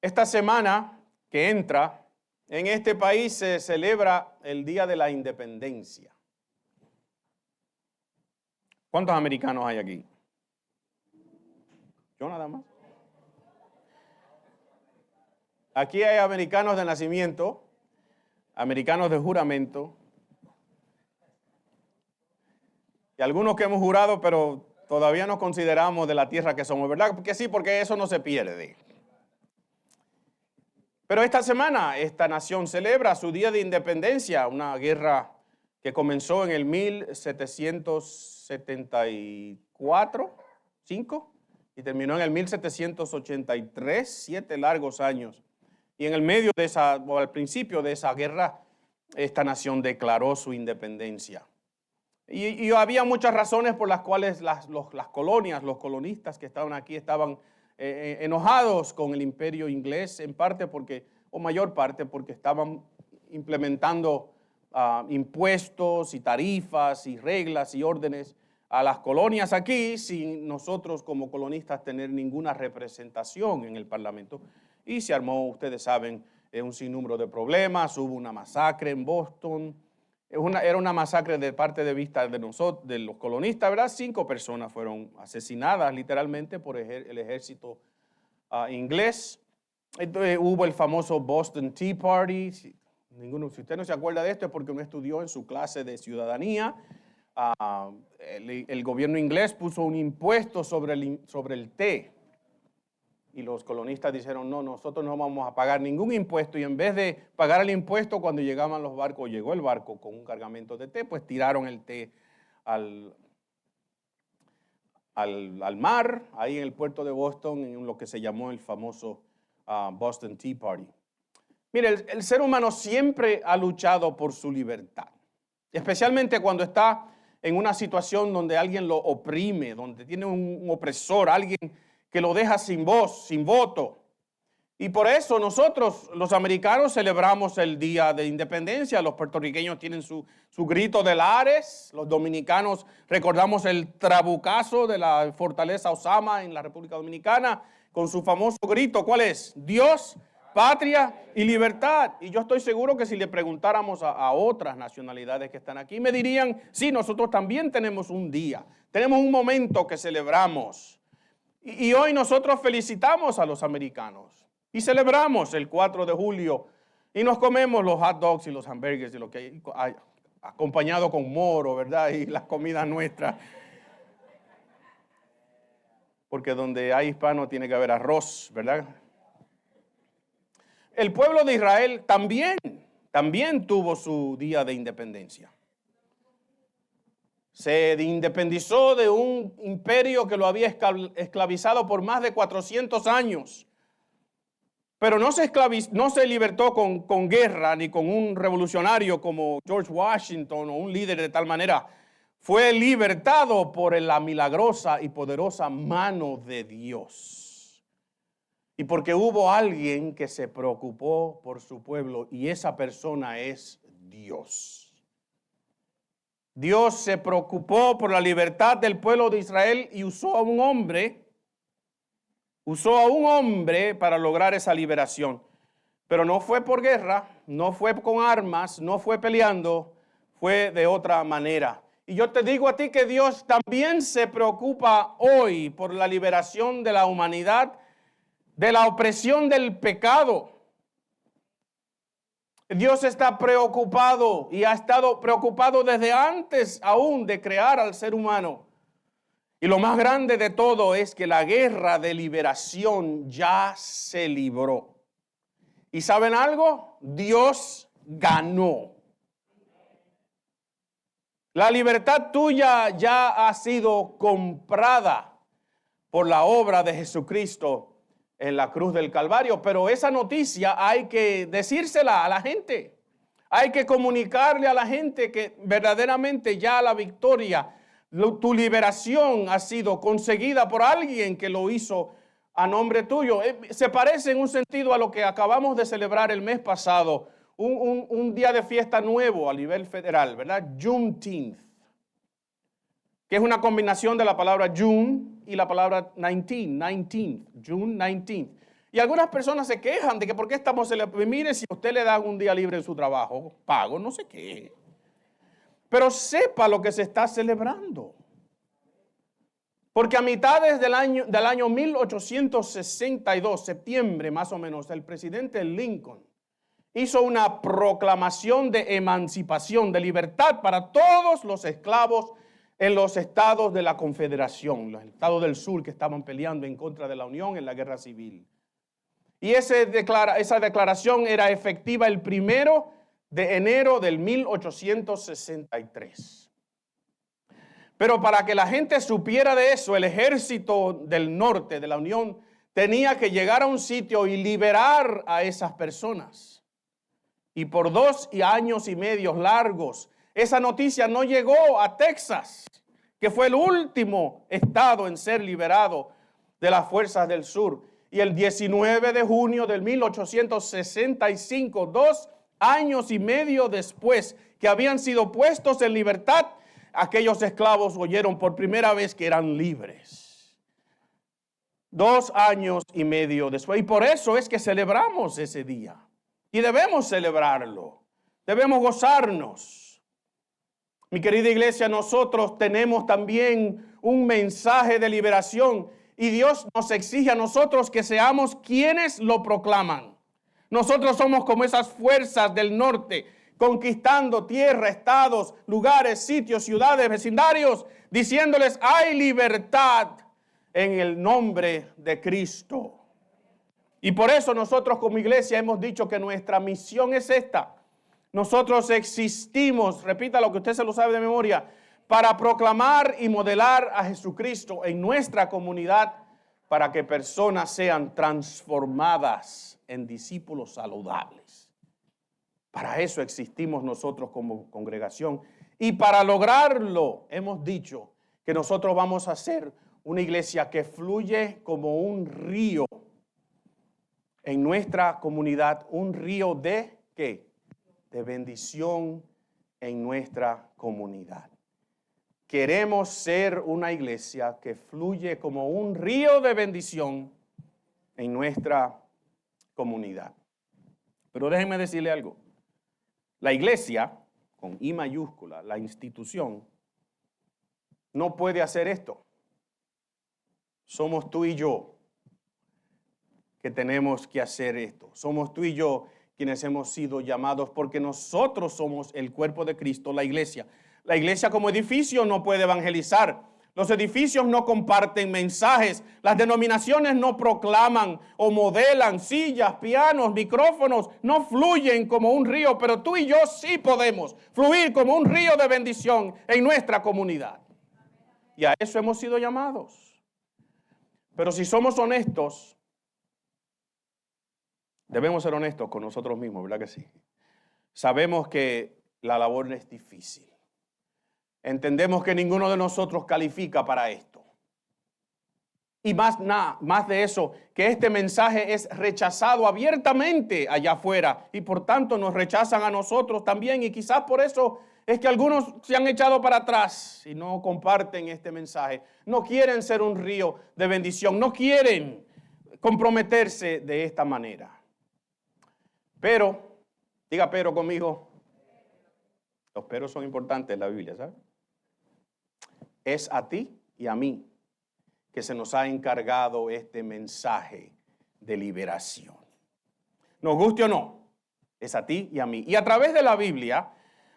Esta semana que entra, en este país se celebra el Día de la Independencia. ¿Cuántos americanos hay aquí? Yo nada más. Aquí hay americanos de nacimiento, americanos de juramento, y algunos que hemos jurado, pero todavía nos consideramos de la tierra que somos, ¿verdad? Porque sí, porque eso no se pierde. Pero esta semana esta nación celebra su Día de Independencia, una guerra que comenzó en el 1774, 5, y terminó en el 1783, 7 largos años. Y en el medio de esa, o al principio de esa guerra, esta nación declaró su independencia. Y había muchas razones por las cuales las colonias, los colonistas que estaban aquí estaban enojados con el imperio inglés, en parte porque, o mayor parte porque estaban implementando impuestos y tarifas y reglas y órdenes a las colonias aquí sin nosotros como colonistas tener ninguna representación en el Parlamento. Y se armó, ustedes saben, un sinnúmero de problemas, hubo una masacre en Boston. Era una masacre de parte de vista de nosotros, de los colonistas, ¿verdad? 5 personas fueron asesinadas literalmente por el ejército inglés. Entonces, hubo el famoso Boston Tea Party. Si usted no se acuerda de esto es porque no estudió en su clase de ciudadanía. El gobierno inglés puso un impuesto sobre el té. Y los colonistas dijeron, no, nosotros no vamos a pagar ningún impuesto. Y en vez de pagar el impuesto, cuando llegaban los barcos, llegó el barco con un cargamento de té, pues tiraron el té al mar, ahí en el puerto de Boston, en lo que se llamó el famoso Boston Tea Party. Mire, el ser humano siempre ha luchado por su libertad, especialmente cuando está en una situación donde alguien lo oprime, donde tiene un opresor, alguien que lo deja sin voz, sin voto. Y por eso nosotros, los americanos, celebramos el Día de Independencia. Los puertorriqueños tienen su grito de Lares. Los dominicanos recordamos el trabucazo de la fortaleza Osama en la República Dominicana con su famoso grito. ¿Cuál es? Dios, patria y libertad. Y yo estoy seguro que si le preguntáramos a otras nacionalidades que están aquí, me dirían, sí, nosotros también tenemos un día, tenemos un momento que celebramos. Y hoy nosotros felicitamos a los americanos y celebramos el 4 de julio y nos comemos los hot dogs y los hamburgues y lo que hay, acompañado con moro, ¿verdad? Y las comidas nuestras. Porque donde hay hispano tiene que haber arroz, ¿verdad? El pueblo de Israel también tuvo su día de independencia. Se independizó de un imperio que lo había esclavizado por más de 400 años. Pero no se libertó con guerra ni con un revolucionario como George Washington o un líder de tal manera. Fue libertado por la milagrosa y poderosa mano de Dios. Y porque hubo alguien que se preocupó por su pueblo y esa persona es Dios. Dios se preocupó por la libertad del pueblo de Israel y usó a un hombre para lograr esa liberación. Pero no fue por guerra, no fue con armas, no fue peleando, fue de otra manera. Y yo te digo a ti que Dios también se preocupa hoy por la liberación de la humanidad, de la opresión del pecado. Dios está preocupado y ha estado preocupado desde antes aún de crear al ser humano. Y lo más grande de todo es que la guerra de liberación ya se libró. ¿Y saben algo? Dios ganó. La libertad tuya ya ha sido comprada por la obra de Jesucristo en la cruz del Calvario, pero esa noticia hay que decírsela a la gente. Hay que comunicarle a la gente que verdaderamente ya la victoria, tu liberación ha sido conseguida por alguien que lo hizo a nombre tuyo. Se parece en un sentido a lo que acabamos de celebrar el mes pasado, un día de fiesta nuevo a nivel federal, ¿verdad? Juneteenth, que es una combinación de la palabra June y la palabra 19th, June 19th. Y algunas personas se quejan de que por qué estamos celebrando. Mire, si usted le da un día libre en su trabajo, pago, no sé qué. Pero sepa lo que se está celebrando. Porque a mitades del año 1862, septiembre más o menos, el presidente Lincoln hizo una proclamación de emancipación, de libertad para todos los esclavos en los estados de la Confederación, los estados del sur que estaban peleando en contra de la Unión en la Guerra Civil. Y esa declaración era efectiva el 1 de enero del 1863. Pero para que la gente supiera de eso, el ejército del norte de la Unión tenía que llegar a un sitio y liberar a esas personas. Y por 2 años y medio largos, esa noticia no llegó a Texas, que fue el último estado en ser liberado de las fuerzas del sur. Y el 19 de junio de 1865, 2 años y medio después que habían sido puestos en libertad, aquellos esclavos oyeron por primera vez que eran libres. 2 años y medio después. Y por eso es que celebramos ese día. Y debemos celebrarlo. Debemos gozarnos. Mi querida iglesia, nosotros tenemos también un mensaje de liberación. Y Dios nos exige a nosotros que seamos quienes lo proclaman. Nosotros somos como esas fuerzas del norte, conquistando tierra, estados, lugares, sitios, ciudades, vecindarios, diciéndoles hay libertad en el nombre de Cristo. Y por eso nosotros como iglesia hemos dicho que nuestra misión es esta. Nosotros existimos, repita lo que usted se lo sabe de memoria, para proclamar y modelar a Jesucristo en nuestra comunidad para que personas sean transformadas en discípulos saludables. Para eso existimos nosotros como congregación. Y para lograrlo hemos dicho que nosotros vamos a ser una iglesia que fluye como un río en nuestra comunidad, un río de ¿qué? De bendición en nuestra comunidad. Queremos ser una iglesia que fluye como un río de bendición en nuestra comunidad. Pero déjenme decirle algo. La iglesia, con I mayúscula, la institución, no puede hacer esto. Somos tú y yo que tenemos que hacer esto. Somos tú y yo quienes hemos sido llamados porque nosotros somos el cuerpo de Cristo, la iglesia. La iglesia como edificio no puede evangelizar. Los edificios no comparten mensajes. Las denominaciones no proclaman o modelan sillas, pianos, micrófonos. No fluyen como un río, pero tú y yo sí podemos fluir como un río de bendición en nuestra comunidad. Y a eso hemos sido llamados. Pero si somos honestos, debemos ser honestos con nosotros mismos, ¿verdad que sí? Sabemos que la labor es difícil. Entendemos que ninguno de nosotros califica para esto. Y más de eso, que este mensaje es rechazado abiertamente allá afuera y por tanto nos rechazan a nosotros también y quizás por eso es que algunos se han echado para atrás y no comparten este mensaje. No quieren ser un río de bendición, no quieren comprometerse de esta manera. Pero, diga pero conmigo, los peros son importantes en la Biblia, ¿sabes? Es a ti y a mí que se nos ha encargado este mensaje de liberación. Nos guste o no, es a ti y a mí. Y a través de la Biblia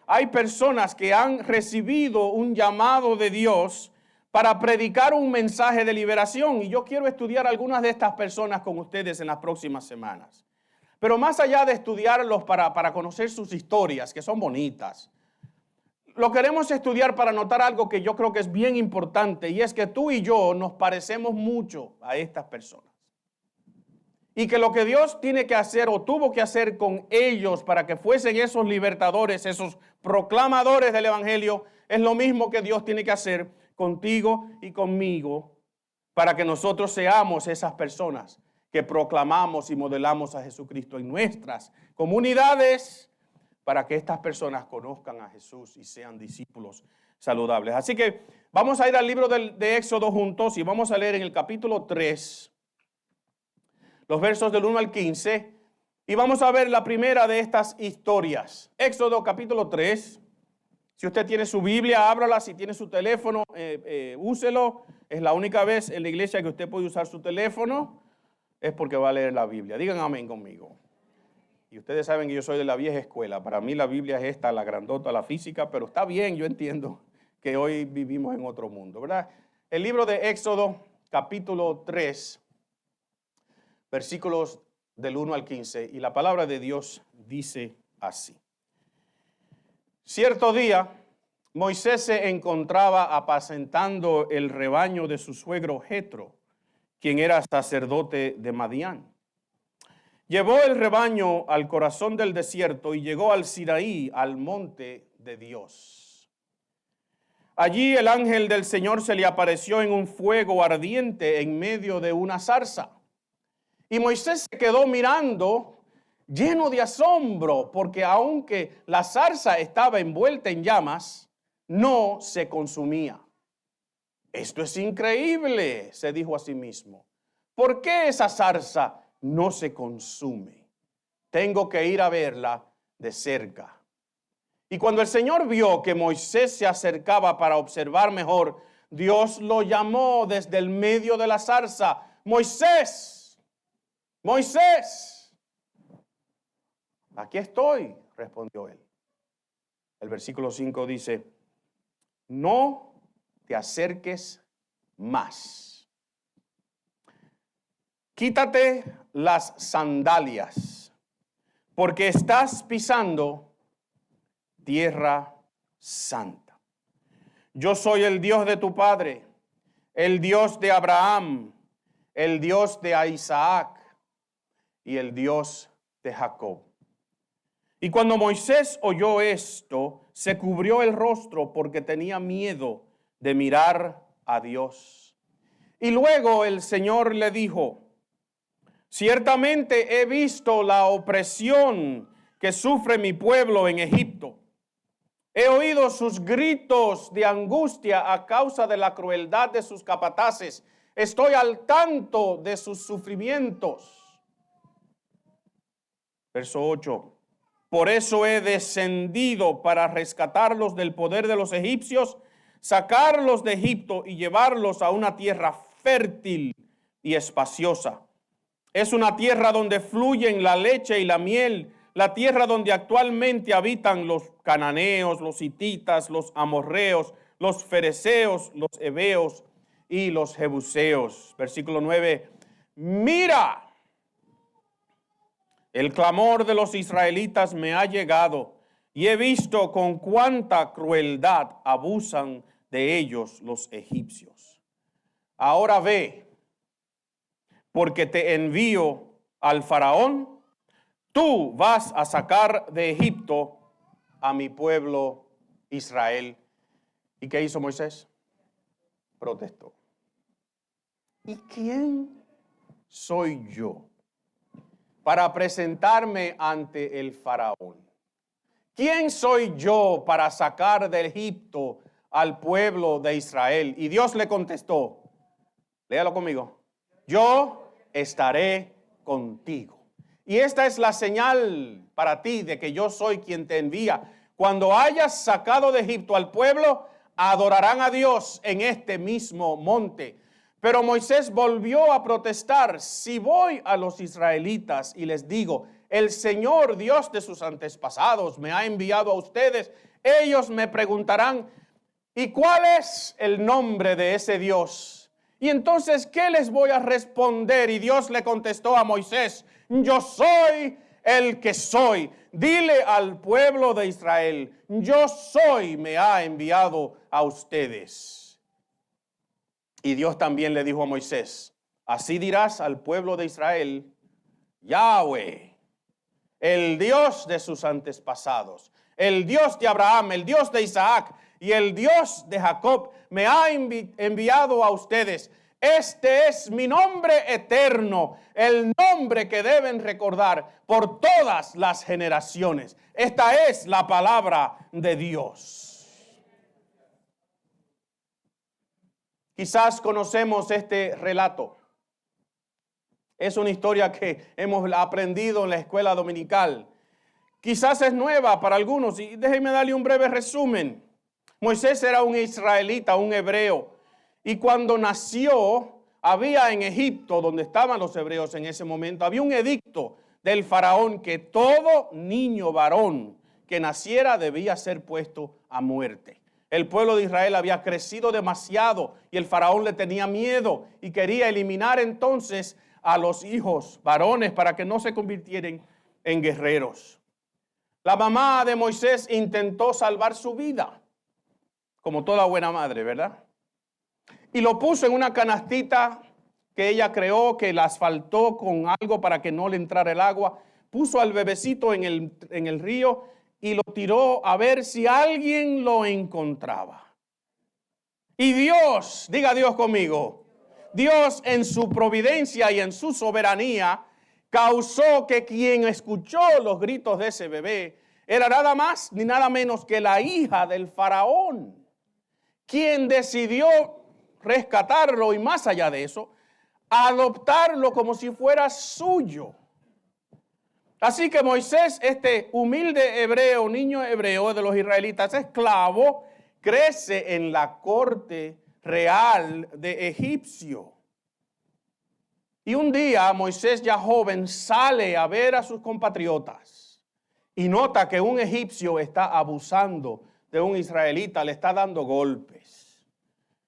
hay personas que han recibido un llamado de Dios para predicar un mensaje de liberación. Y yo quiero estudiar algunas de estas personas con ustedes en las próximas semanas. Pero más allá de estudiarlos para conocer sus historias, que son bonitas, lo queremos estudiar para notar algo que yo creo que es bien importante, y es que tú y yo nos parecemos mucho a estas personas. Y que lo que Dios tiene que hacer o tuvo que hacer con ellos para que fuesen esos libertadores, esos proclamadores del Evangelio, es lo mismo que Dios tiene que hacer contigo y conmigo para que nosotros seamos esas personas que proclamamos y modelamos a Jesucristo en nuestras comunidades, para que estas personas conozcan a Jesús y sean discípulos saludables. Así que vamos a ir al libro de Éxodo juntos y vamos a leer en el capítulo 3, los versos del 1 al 15, y vamos a ver la primera de estas historias. Éxodo capítulo 3. Si usted tiene su Biblia, ábrala. Si tiene su teléfono, úselo. Es la única vez en la iglesia que usted puede usar su teléfono, es porque va a leer la Biblia. Digan amén conmigo. Y ustedes saben que yo soy de la vieja escuela. Para mí la Biblia es esta, la grandota, la física, pero está bien, yo entiendo que hoy vivimos en otro mundo, ¿verdad? El libro de Éxodo, capítulo 3, versículos del 1 al 15, y la palabra de Dios dice así. Cierto día, Moisés se encontraba apacentando el rebaño de su suegro Jetro, quien era sacerdote de Madián. Llevó el rebaño al corazón del desierto y llegó al Sinaí, al monte de Dios. Allí el ángel del Señor se le apareció en un fuego ardiente en medio de una zarza. Y Moisés se quedó mirando, lleno de asombro, porque aunque la zarza estaba envuelta en llamas, no se consumía. Esto es increíble, se dijo a sí mismo. ¿Por qué esa zarza no se consume? Tengo que ir a verla de cerca. Y cuando el Señor vio que Moisés se acercaba para observar mejor, Dios lo llamó desde el medio de la zarza: Moisés, Moisés. Aquí estoy, respondió él. El versículo 5 dice: no te acerques más. Quítate las sandalias, porque estás pisando tierra santa. Yo soy el Dios de tu padre, el Dios de Abraham, el Dios de Isaac y el Dios de Jacob. Y cuando Moisés oyó esto, se cubrió el rostro porque tenía miedo de mirar a Dios. Y luego el Señor le dijo: ciertamente he visto la opresión que sufre mi pueblo en Egipto. He oído sus gritos de angustia a causa de la crueldad de sus capataces. Estoy al tanto de sus sufrimientos. Verso 8. Por eso he descendido para rescatarlos del poder de los egipcios, sacarlos de Egipto y llevarlos a una tierra fértil y espaciosa. Es una tierra donde fluyen la leche y la miel, la tierra donde actualmente habitan los cananeos, los hititas, los amorreos, los fereceos, los heveos y los jebuseos. Versículo 9. Mira, el clamor de los israelitas me ha llegado y he visto con cuánta crueldad abusan de ellos los egipcios. Ahora ve, porque te envío al faraón, tú vas a sacar de Egipto a mi pueblo Israel. ¿Y qué hizo Moisés? Protestó. ¿Y quién soy yo para presentarme ante el faraón? ¿Quién soy yo para sacar de Egipto al pueblo de Israel? Y Dios le contestó, léalo conmigo: yo estaré contigo. Y esta es la señal para ti de que yo soy quien te envía. Cuando hayas sacado de Egipto al pueblo, adorarán a Dios en este mismo monte. Pero Moisés volvió a protestar: si voy a los israelitas y les digo, el Señor Dios de sus antepasados me ha enviado a ustedes, ellos me preguntarán, ¿y cuál es el nombre de ese Dios? Y entonces, ¿qué les voy a responder? Y Dios le contestó a Moisés: yo soy el que soy. Dile al pueblo de Israel, yo soy, me ha enviado a ustedes. Y Dios también le dijo a Moisés: así dirás al pueblo de Israel, Yahweh, el Dios de sus antepasados, el Dios de Abraham, el Dios de Isaac y el Dios de Jacob, me ha enviado a ustedes. Este es mi nombre eterno, el nombre que deben recordar por todas las generaciones. Esta es la palabra de Dios. Quizás conocemos este relato. Es una historia que hemos aprendido en la escuela dominical. Quizás es nueva para algunos y déjenme darle un breve resumen. Moisés era un israelita, un hebreo, y cuando nació, había en Egipto, donde estaban los hebreos en ese momento, había un edicto del faraón que todo niño varón que naciera debía ser puesto a muerte. El pueblo de Israel había crecido demasiado y el faraón le tenía miedo y quería eliminar entonces a los hijos varones para que no se convirtieran en guerreros. La mamá de Moisés intentó salvar su vida, como toda buena madre, ¿verdad? Y lo puso en una canastita que ella creó, que la asfaltó con algo para que no le entrara el agua. Puso al bebecito en el río y lo tiró a ver si alguien lo encontraba. Y Dios, diga Dios conmigo, Dios en su providencia y en su soberanía causó que quien escuchó los gritos de ese bebé era nada más ni nada menos que la hija del faraón, quien decidió rescatarlo y más allá de eso, adoptarlo como si fuera suyo. Así que Moisés, este humilde hebreo, niño hebreo de los israelitas, esclavo, crece en la corte real de egipcio. Y un día Moisés, ya joven, sale a ver a sus compatriotas y nota que un egipcio está abusando de un israelita, le está dando golpes.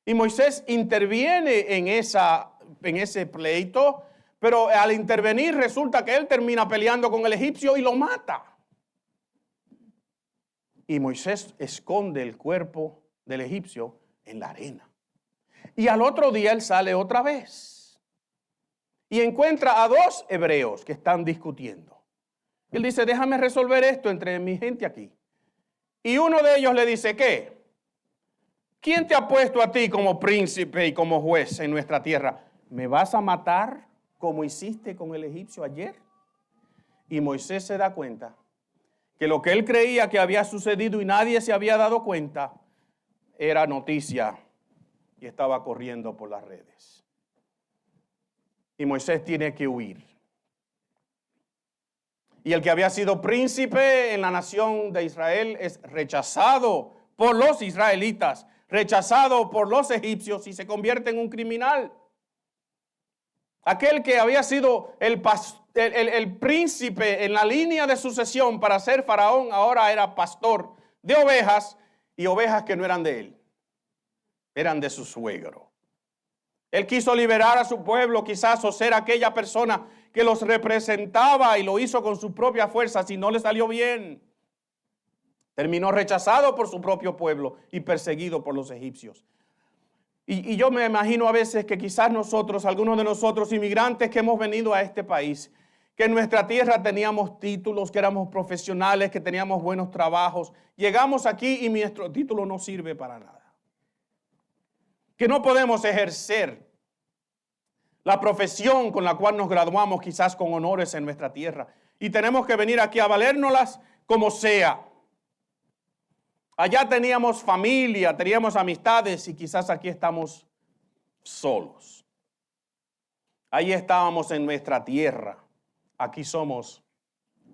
Y Moisés interviene en ese pleito, pero al intervenir resulta que él termina peleando con el egipcio y lo mata. Y Moisés esconde el cuerpo del egipcio en la arena. Y al otro día él sale otra vez y encuentra a dos hebreos que están discutiendo. Él dice, déjame resolver esto entre mi gente aquí. Y uno de ellos le dice, ¿qué? ¿Quién te ha puesto a ti como príncipe y como juez en nuestra tierra? ¿Me vas a matar como hiciste con el egipcio ayer? Y Moisés se da cuenta que lo que él creía que había sucedido y nadie se había dado cuenta era noticia y estaba corriendo por las redes. Y Moisés tiene que huir. Y el que había sido príncipe en la nación de Israel es rechazado por los israelitas, rechazado por los egipcios y se convierte en un criminal. Aquel que había sido el príncipe en la línea de sucesión para ser faraón, ahora era pastor de ovejas y ovejas que no eran de él, eran de su suegro. Él quiso liberar a su pueblo quizás o ser aquella persona que los representaba y lo hizo con sus propias fuerzas y no le salió bien. Terminó rechazado por su propio pueblo y perseguido por los egipcios. Y yo me imagino a veces que quizás nosotros, algunos de nosotros inmigrantes que hemos venido a este país, que en nuestra tierra teníamos títulos, que éramos profesionales, que teníamos buenos trabajos, llegamos aquí y nuestro título no sirve para nada. Que no podemos ejercer la profesión con la cual nos graduamos quizás con honores en nuestra tierra. Y tenemos que venir aquí a valérnoslas como sea. Allá teníamos familia, teníamos amistades y quizás aquí estamos solos. Ahí estábamos en nuestra tierra. Aquí somos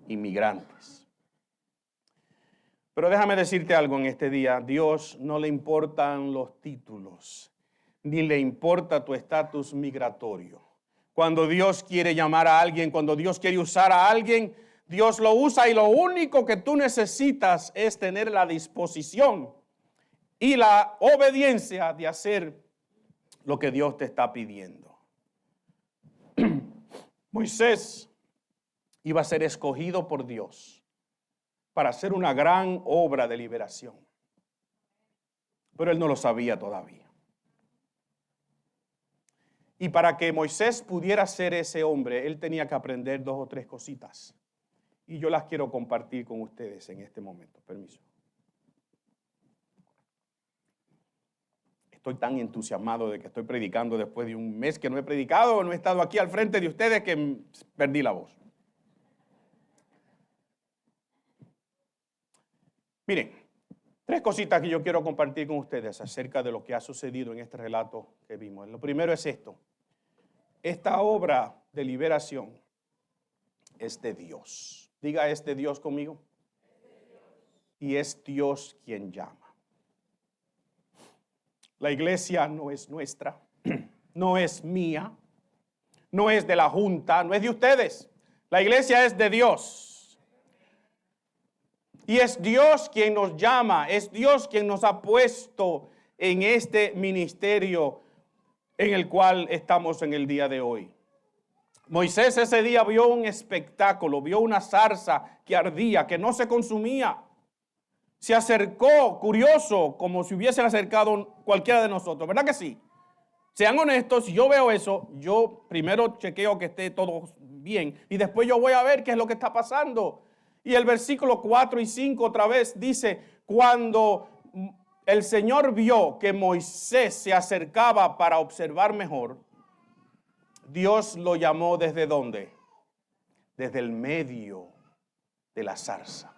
inmigrantes. Pero déjame decirte algo en este día. Dios no le importan los títulos, ni le importa tu estatus migratorio. Cuando Dios quiere llamar a alguien, cuando Dios quiere usar a alguien, Dios lo usa y lo único que tú necesitas es tener la disposición y la obediencia de hacer lo que Dios te está pidiendo. Moisés iba a ser escogido por Dios para hacer una gran obra de liberación, pero él no lo sabía todavía. Y para que Moisés pudiera ser ese hombre, él tenía que aprender 2 o 3 cositas. Y yo las quiero compartir con ustedes en este momento. Permiso. Estoy tan entusiasmado de que estoy predicando después de un mes que no he predicado, no he estado aquí al frente de ustedes que perdí la voz. Miren, 3 cositas que yo quiero compartir con ustedes acerca de lo que ha sucedido en este relato que vimos. Lo primero es esto. esta obra de liberación es de Dios. Diga, es de Dios conmigo. Y es Dios quien llama. La iglesia no es nuestra, no es mía, no es de la junta, no es de ustedes. La iglesia es de Dios. Y es Dios quien nos llama, es Dios quien nos ha puesto en este ministerio en el cual estamos en el día de hoy. Moisés ese día vio un espectáculo, vio una zarza que ardía, que no se consumía. Se acercó curioso, como si hubiesen acercado cualquiera de nosotros, ¿verdad que sí? Sean honestos, si yo veo eso, yo primero chequeo que esté todo bien y después yo voy a ver qué es lo que está pasando. Y el versículo 4 y 5 otra vez dice, cuando el Señor vio que Moisés se acercaba para observar mejor, Dios lo llamó ¿desde dónde? Desde el medio de la zarza.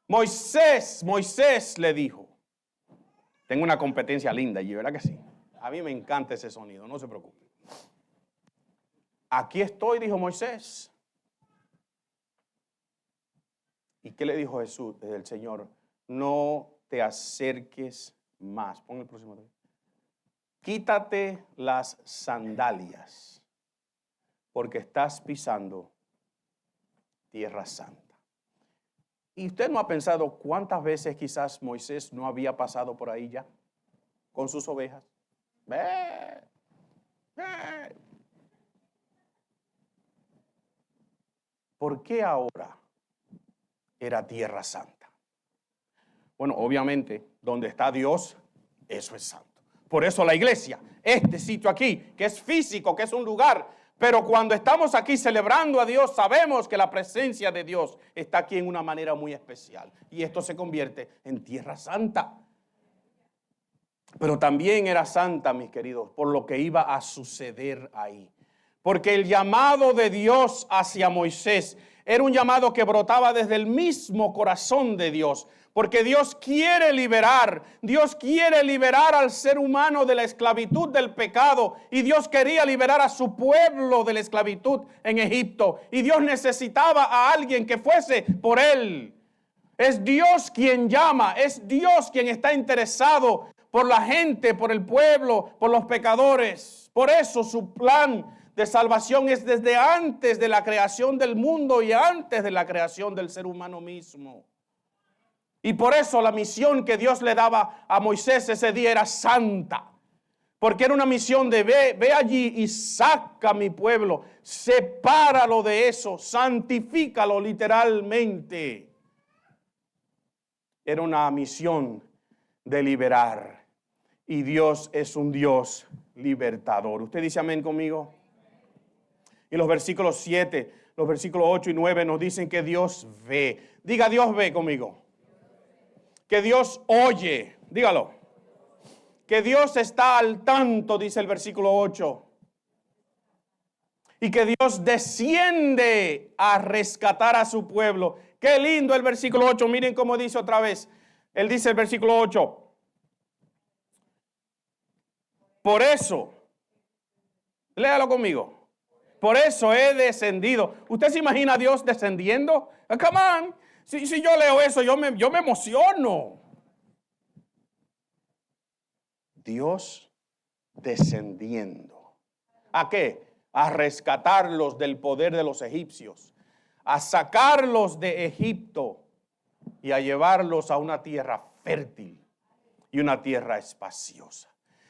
Moisés, Moisés le dijo. Tengo una competencia linda allí, ¿verdad que sí? A mí me encanta ese sonido, no se preocupe. Aquí estoy, dijo Moisés. ¿Y qué le dijo Jesús, el Señor? No te acerques más. Pon el próximo. Quítate las sandalias, porque estás pisando tierra santa. ¿Y usted no ha pensado cuántas veces quizás Moisés no había pasado por ahí ya con sus ovejas? ¿Por qué ahora era tierra santa? Bueno, obviamente, donde está Dios, eso es santo. Por eso la iglesia, este sitio aquí, que es físico, que es un lugar, pero cuando estamos aquí celebrando a Dios, sabemos que la presencia de Dios está aquí en una manera muy especial. Y esto se convierte en tierra santa. Pero también era santa, mis queridos, por lo que iba a suceder ahí. Porque el llamado de Dios hacia Moisés era un llamado que brotaba desde el mismo corazón de Dios. Porque Dios quiere liberar al ser humano de la esclavitud del pecado. Y Dios quería liberar a su pueblo de la esclavitud en Egipto. Y Dios necesitaba a alguien que fuese por él. Es Dios quien llama, es Dios quien está interesado por la gente, por el pueblo, por los pecadores. Por eso su plan de salvación es desde antes de la creación del mundo y antes de la creación del ser humano mismo. Y por eso la misión que Dios le daba a Moisés ese día era santa. Porque era una misión de ve allí y saca a mi pueblo, sepáralo de eso, santifícalo literalmente. Era una misión de liberar. Y Dios es un Dios libertador. ¿Usted dice amén conmigo? Y los versículos 7, los versículos 8 y 9 nos dicen que Dios ve. Diga, Dios ve conmigo. Que Dios oye. Dígalo. Que Dios está al tanto, dice el versículo 8. Y que Dios desciende a rescatar a su pueblo. Qué lindo el versículo 8. Miren cómo dice otra vez. Él dice el versículo 8. Por eso, léalo conmigo. Por eso he descendido. ¿Usted se imagina a Dios descendiendo? Come on. Si yo leo eso, yo me emociono. Dios descendiendo. ¿A qué? A rescatarlos del poder de los egipcios. A sacarlos de Egipto y a llevarlos a una tierra fértil y una tierra espaciosa.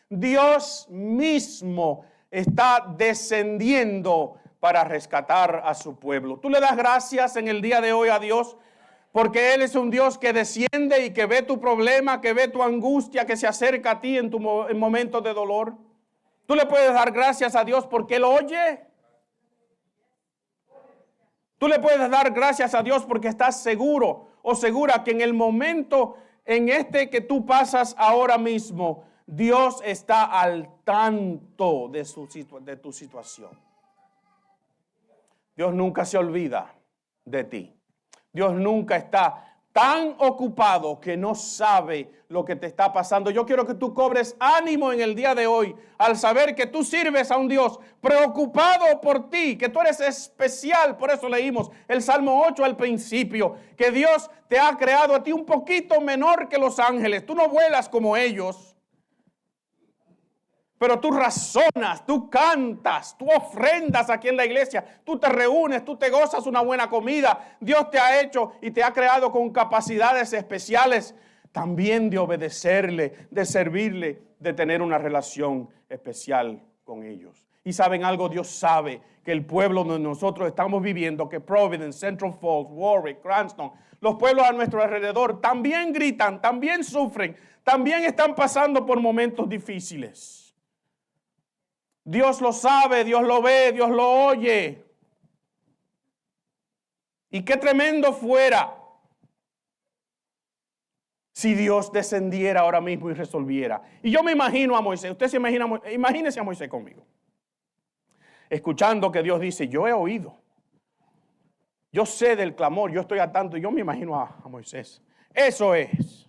Dios mismo está descendiendo para rescatar a su pueblo. ¿Tú le das gracias en el día de hoy a Dios? Porque Él es un Dios que desciende y que ve tu problema, que ve tu angustia, que se acerca a ti en momentos de dolor. ¿Tú le puedes dar gracias a Dios porque Él oye? Tú le puedes dar gracias a Dios porque estás seguro o segura que en el momento en este que tú pasas ahora mismo, Dios está al tanto de tu situación. Dios nunca se olvida de ti. Dios nunca está tan ocupado que no sabe lo que te está pasando. Yo quiero que tú cobres ánimo en el día de hoy al saber que tú sirves a un Dios preocupado por ti, que tú eres especial. Por eso leímos el Salmo 8 al principio, que Dios te ha creado a ti un poquito menor que los ángeles. Tú no vuelas como ellos. Pero tú razonas, tú cantas, tú ofrendas aquí en la iglesia, tú te reúnes, tú te gozas una buena comida. Dios te ha hecho y te ha creado con capacidades especiales también de obedecerle, de servirle, de tener una relación especial con ellos. Y saben algo, Dios sabe que el pueblo donde nosotros estamos viviendo, que Providence, Central Falls, Warwick, Cranston, los pueblos a nuestro alrededor también gritan, también sufren, también están pasando por momentos difíciles. Dios lo sabe, Dios lo ve, Dios lo oye. Y qué tremendo fuera si Dios descendiera ahora mismo y resolviera. Y yo me imagino a Moisés, usted se imagina, imagínese a Moisés conmigo, escuchando que Dios dice, yo he oído, yo sé del clamor, yo estoy al tanto, y yo me imagino a Moisés. Eso es,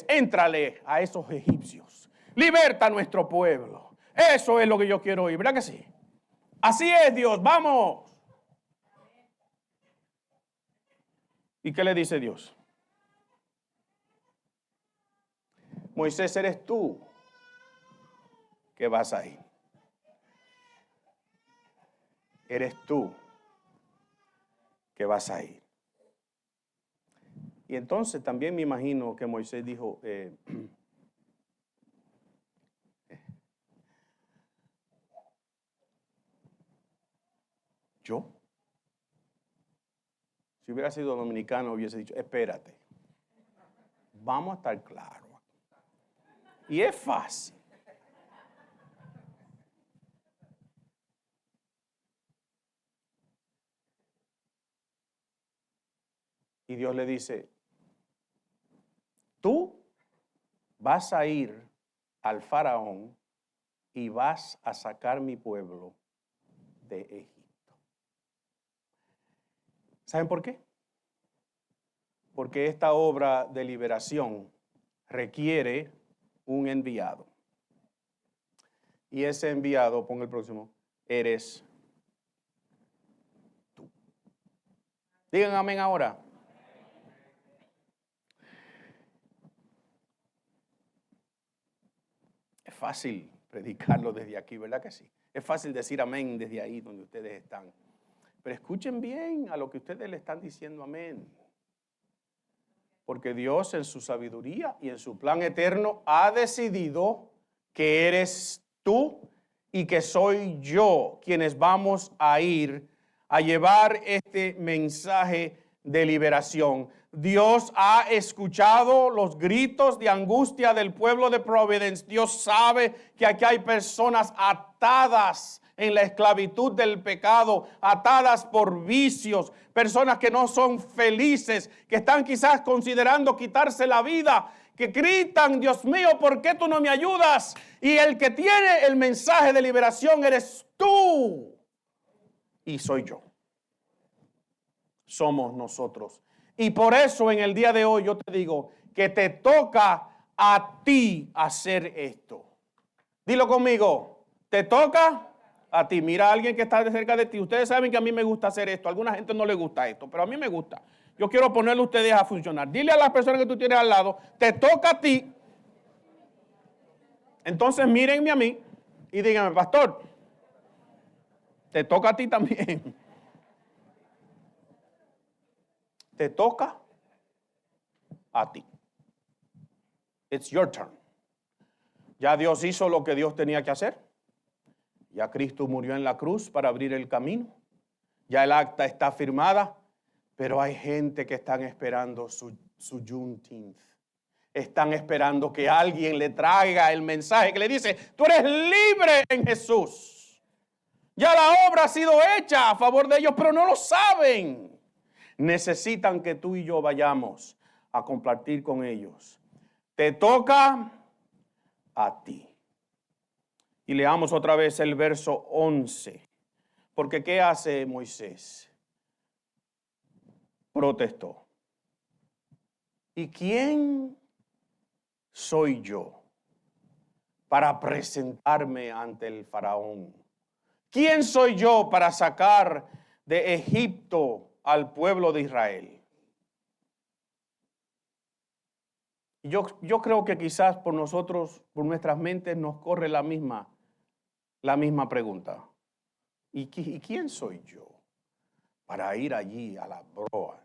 éntrale a esos egipcios, liberta a nuestro pueblo. Eso es lo que yo quiero oír, ¿verdad que sí? Así es, Dios, vamos. ¿Y qué le dice Dios? Moisés, eres tú que vas a ir. Eres tú que vas a ir. Y entonces también me imagino que Moisés dijo, ¿yo? Si hubiera sido dominicano hubiese dicho, espérate, vamos a estar claros. Y es fácil. Y Dios le dice, tú vas a ir al faraón y vas a sacar mi pueblo de Egipto. ¿Saben por qué? Porque esta obra de liberación requiere un enviado. Y ese enviado, ponga el próximo, eres tú. Digan amén ahora. Es fácil predicarlo desde aquí, ¿verdad que sí? Es fácil decir amén desde ahí donde ustedes están. Pero escuchen bien a lo que ustedes le están diciendo amén. Porque Dios en su sabiduría y en su plan eterno ha decidido que eres tú y que soy yo quienes vamos a ir a llevar este mensaje de liberación. Dios ha escuchado los gritos de angustia del pueblo de Providence. Dios sabe que aquí hay personas atadas en la esclavitud del pecado, atadas por vicios, personas que no son felices, que están quizás considerando quitarse la vida, que gritan, Dios mío, ¿por qué tú no me ayudas? Y el que tiene el mensaje de liberación eres tú y soy yo. Somos nosotros. Y por eso en el día de hoy yo te digo que te toca a ti hacer esto. Dilo conmigo, te toca a ti. Mira a alguien que está cerca de ti. Ustedes saben que a mí me gusta hacer esto. A alguna gente no le gusta esto, pero a mí me gusta. Yo quiero ponerle a ustedes a funcionar. Dile a las personas que tú tienes al lado, te toca a ti. Entonces mírenme a mí y díganme, pastor, te toca a ti también. Te toca a ti. It's your turn. Ya Dios hizo lo que Dios tenía que hacer. Ya Cristo murió en la cruz para abrir el camino. Ya el acta está firmada, pero hay gente que están esperando su Juneteenth. Están esperando que alguien le traiga el mensaje que le dice, tú eres libre en Jesús. Ya la obra ha sido hecha a favor de ellos, pero no lo saben. Necesitan que tú y yo vayamos a compartir con ellos. Te toca a ti. Y leamos otra vez el verso 11. Porque ¿qué hace Moisés? Protestó. ¿y quién soy yo para presentarme ante el faraón? ¿Quién soy yo para sacar de Egipto al pueblo de Israel? Yo creo que quizás por nosotros, por nuestras mentes, nos corre la misma pregunta. ¿Y quién soy yo para ir allí a la broa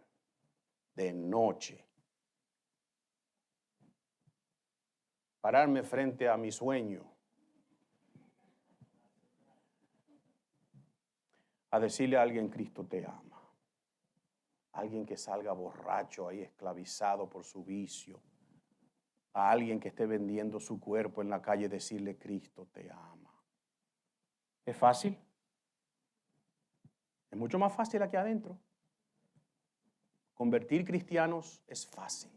de noche? Pararme frente a mi sueño, a decirle a alguien, Cristo te ama. Alguien que salga borracho ahí, esclavizado por su vicio. A alguien que esté vendiendo su cuerpo en la calle, decirle, Cristo te ama. ¿Es fácil? Es mucho más fácil aquí adentro. Convertir cristianos es fácil.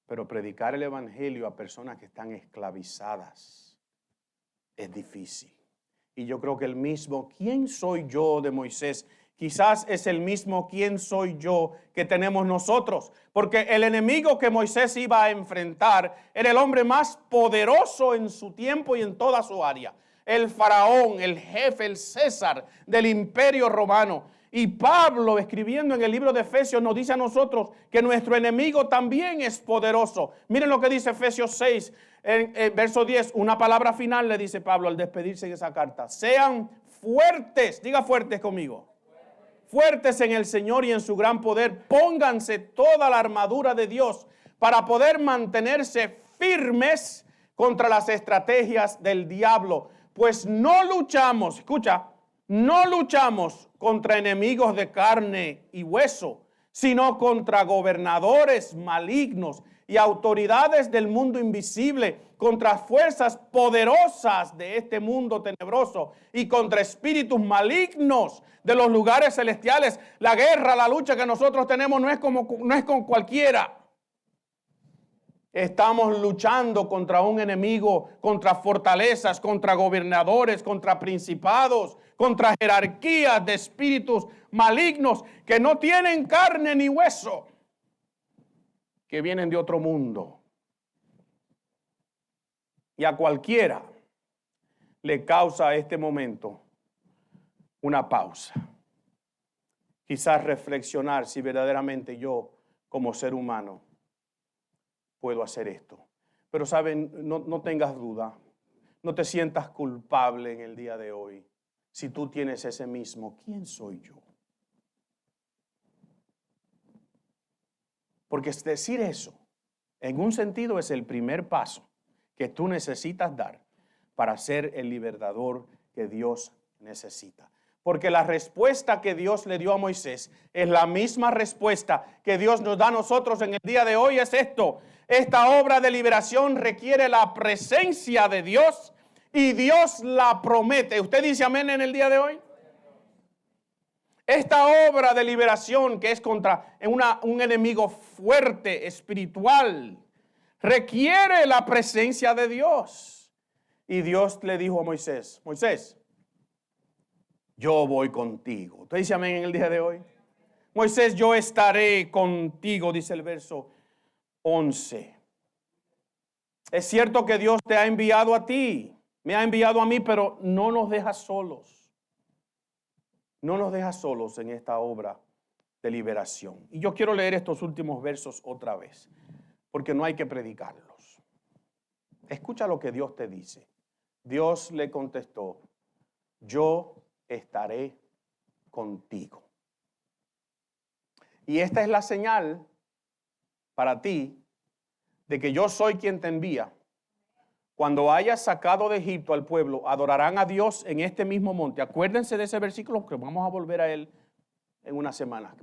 Pero predicar el evangelio a personas que están esclavizadas es difícil. Y yo creo que el mismo ¿quién soy yo? De Moisés quizás es el mismo ¿quién soy yo? Que tenemos nosotros. Porque el enemigo que Moisés iba a enfrentar era el hombre más poderoso en su tiempo y en toda su área. El faraón, el jefe, el César del imperio romano. Y Pablo, escribiendo en el libro de Efesios, nos dice a nosotros que nuestro enemigo también es poderoso. Miren lo que dice Efesios 6, en verso 10. Una palabra final le dice Pablo al despedirse de esa carta. Sean fuertes, diga fuertes conmigo. Fuertes en el Señor y en su gran poder. Pónganse toda la armadura de Dios para poder mantenerse firmes contra las estrategias del diablo. Pues no luchamos, escucha, no luchamos contra enemigos de carne y hueso, sino contra gobernadores malignos y autoridades del mundo invisible, contra fuerzas poderosas de este mundo tenebroso y contra espíritus malignos de los lugares celestiales. La guerra, la lucha que nosotros tenemos no es con cualquiera. Estamos luchando contra un enemigo, contra fortalezas, contra gobernadores, contra principados, contra jerarquías de espíritus malignos que no tienen carne ni hueso, que vienen de otro mundo. Y a cualquiera le causa este momento una pausa. Quizás reflexionar si verdaderamente yo, como ser humano, puedo hacer esto. Pero saben, no tengas duda, no te sientas culpable en el día de hoy. Si tú tienes ese mismo, ¿quién soy yo? Porque decir eso, en un sentido, es el primer paso que tú necesitas dar para ser el libertador que Dios necesita. Porque la respuesta que Dios le dio a Moisés es la misma respuesta que Dios nos da a nosotros en el día de hoy. Es esto: esta obra de liberación requiere la presencia de Dios y Dios la promete. ¿Usted dice amén en el día de hoy? Esta obra de liberación, que es contra un enemigo fuerte, espiritual, requiere la presencia de Dios. Y Dios le dijo a Moisés, Moisés, yo voy contigo. ¿Usted dice amén en el día de hoy? Moisés, yo estaré contigo, dice el verso 11. Es cierto que Dios te ha enviado a ti, me ha enviado a mí, pero no nos deja solos. No nos deja solos en esta obra de liberación. Y yo quiero leer estos últimos versos otra vez, porque no hay que predicarlos. Escucha lo que Dios te dice. Dios le contestó, yo estaré contigo. Y esta es la señal para ti de que yo soy quien te envía. Cuando hayas sacado de Egipto al pueblo, adorarán a Dios en este mismo monte. Acuérdense de ese versículo, que vamos a volver a él en una semana.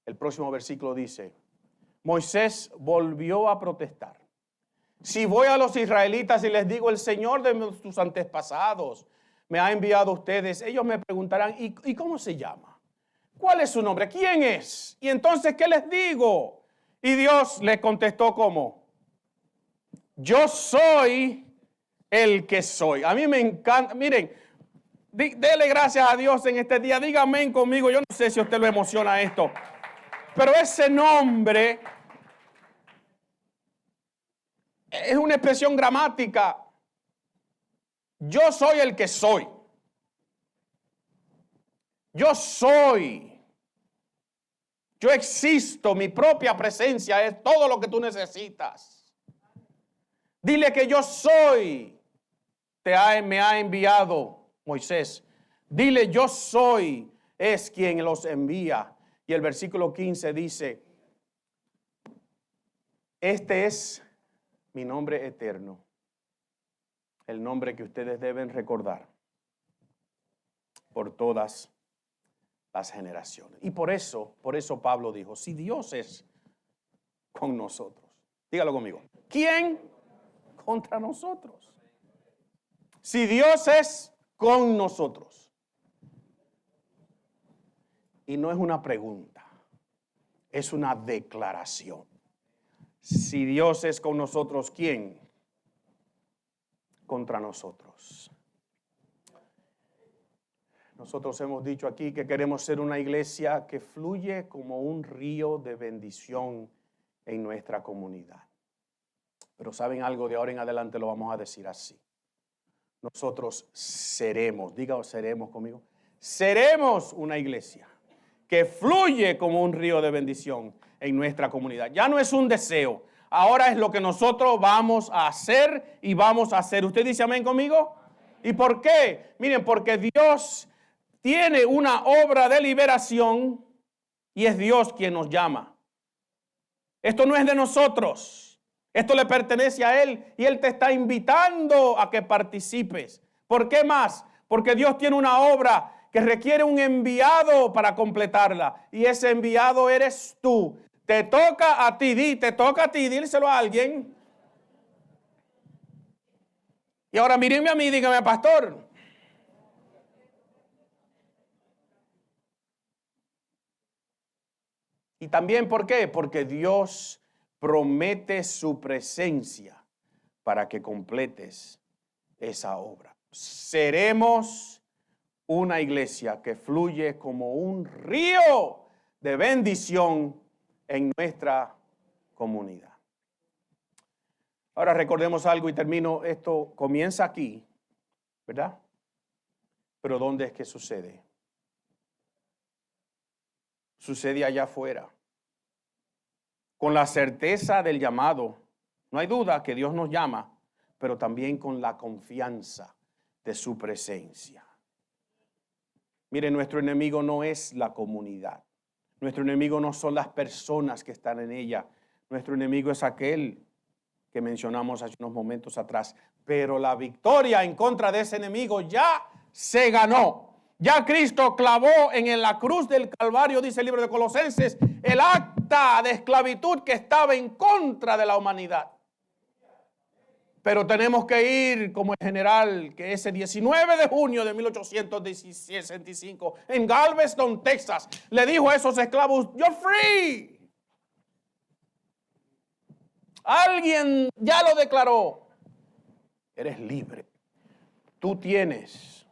El próximo versículo dice, Moisés volvió a protestar. Si voy a los israelitas y les digo, el Señor de tus antepasados me ha enviado a ustedes, ellos me preguntarán, ¿y cómo se llama? ¿Cuál es su nombre? ¿Quién es? Y entonces, ¿qué les digo? Y Dios les contestó como, yo soy el que soy. A mí me encanta, miren, Dele gracias a Dios en este día. Diga amén conmigo. Yo no sé si a usted lo emociona esto. Pero ese nombre es una expresión gramática. Yo soy el que soy. Yo soy. Yo existo. Mi propia presencia es todo lo que tú necesitas. Dile que yo soy. Me ha enviado Moisés. Dile yo soy. Es quien los envía. Y el versículo 15 dice, este es mi nombre eterno. El nombre que ustedes deben recordar por todas las generaciones. Y por eso Pablo dijo, si Dios es con nosotros, dígalo conmigo, ¿quién contra nosotros? Si Dios es con nosotros. Y no es una pregunta, es una declaración. Si Dios es con nosotros, ¿quién contra nosotros? Nosotros hemos dicho aquí que queremos ser una iglesia que fluye como un río de bendición en nuestra comunidad. Pero ¿saben algo? De ahora en adelante lo vamos a decir así. Nosotros seremos, diga seremos conmigo, seremos una iglesia que fluye como un río de bendición en nuestra comunidad. Ya no es un deseo, ahora es lo que nosotros vamos a hacer y vamos a hacer. ¿Usted dice amén conmigo? ¿Y por qué? Miren, porque Dios tiene una obra de liberación y es Dios quien nos llama. Esto no es de nosotros. Esto le pertenece a Él y Él te está invitando a que participes. ¿Por qué más? Porque Dios tiene una obra que requiere un enviado para completarla. Y ese enviado eres tú. Te toca a ti, te toca a ti, díselo a alguien. Y ahora mírenme a mí, dígame, pastor. Y también, ¿por qué? Porque Dios promete su presencia para que completes esa obra. Seremos una iglesia que fluye como un río de bendición en nuestra comunidad. Ahora recordemos algo y termino. Esto comienza aquí, ¿verdad? Pero ¿dónde es que sucede? Sucede allá afuera. Con la certeza del llamado. No hay duda que Dios nos llama, pero también con la confianza de su presencia. Mire, nuestro enemigo no es la comunidad. Nuestro enemigo no son las personas que están en ella. Nuestro enemigo es aquel que mencionamos hace unos momentos atrás. Pero la victoria en contra de ese enemigo ya se ganó. Ya Cristo clavó en la cruz del Calvario, dice el libro de Colosenses, el acta de esclavitud que estaba en contra de la humanidad. Pero tenemos que ir como el general que ese 19 de junio de 1865 en Galveston, Texas, le dijo a esos esclavos, "You're free". Alguien ya lo declaró. Eres libre. Tú tienes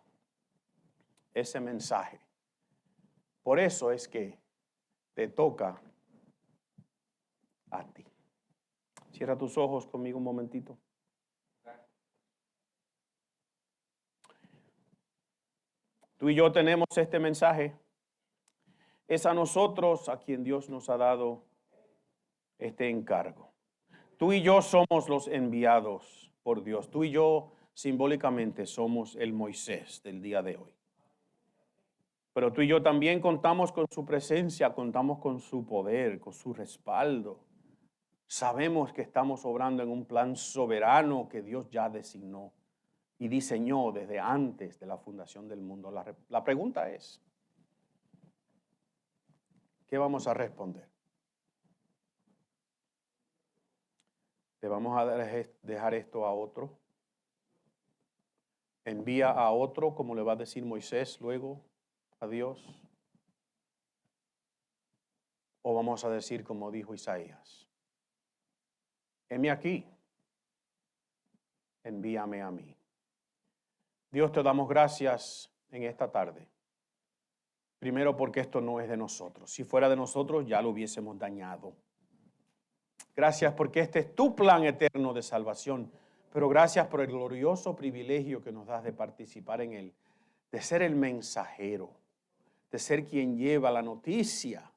ese mensaje. Por eso es que te toca a ti. Cierra tus ojos conmigo un momentito. Tú y yo tenemos este mensaje. Es a nosotros a quien Dios nos ha dado este encargo. Tú y yo somos los enviados por Dios. Tú y yo simbólicamente somos el Moisés del día de hoy. Pero tú y yo también contamos con su presencia, contamos con su poder, con su respaldo. Sabemos que estamos obrando en un plan soberano que Dios ya designó y diseñó desde antes de la fundación del mundo. La pregunta es, ¿qué vamos a responder? ¿Le vamos a dejar esto a otro? ¿Envía a otro, como le va a decir Moisés luego a Dios? ¿O vamos a decir como dijo Isaías? Heme aquí, envíame a mí. Dios, te damos gracias en esta tarde. Primero porque esto no es de nosotros. Si fuera de nosotros ya lo hubiésemos dañado. Gracias porque este es tu plan eterno de salvación. Pero gracias por el glorioso privilegio que nos das de participar en él. De ser el mensajero. De ser quien lleva la noticia.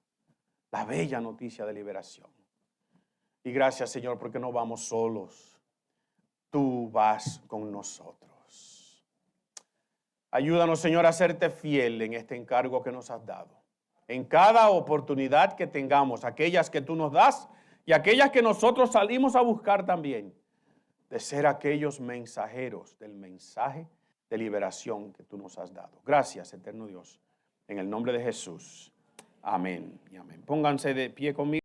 La bella noticia de liberación. Y gracias, Señor, porque no vamos solos. Tú vas con nosotros. Ayúdanos, Señor, a serte fiel en este encargo que nos has dado. En cada oportunidad que tengamos, aquellas que tú nos das y aquellas que nosotros salimos a buscar también, de ser aquellos mensajeros del mensaje de liberación que tú nos has dado. Gracias, eterno Dios, en el nombre de Jesús. Amén y amén. Pónganse de pie conmigo.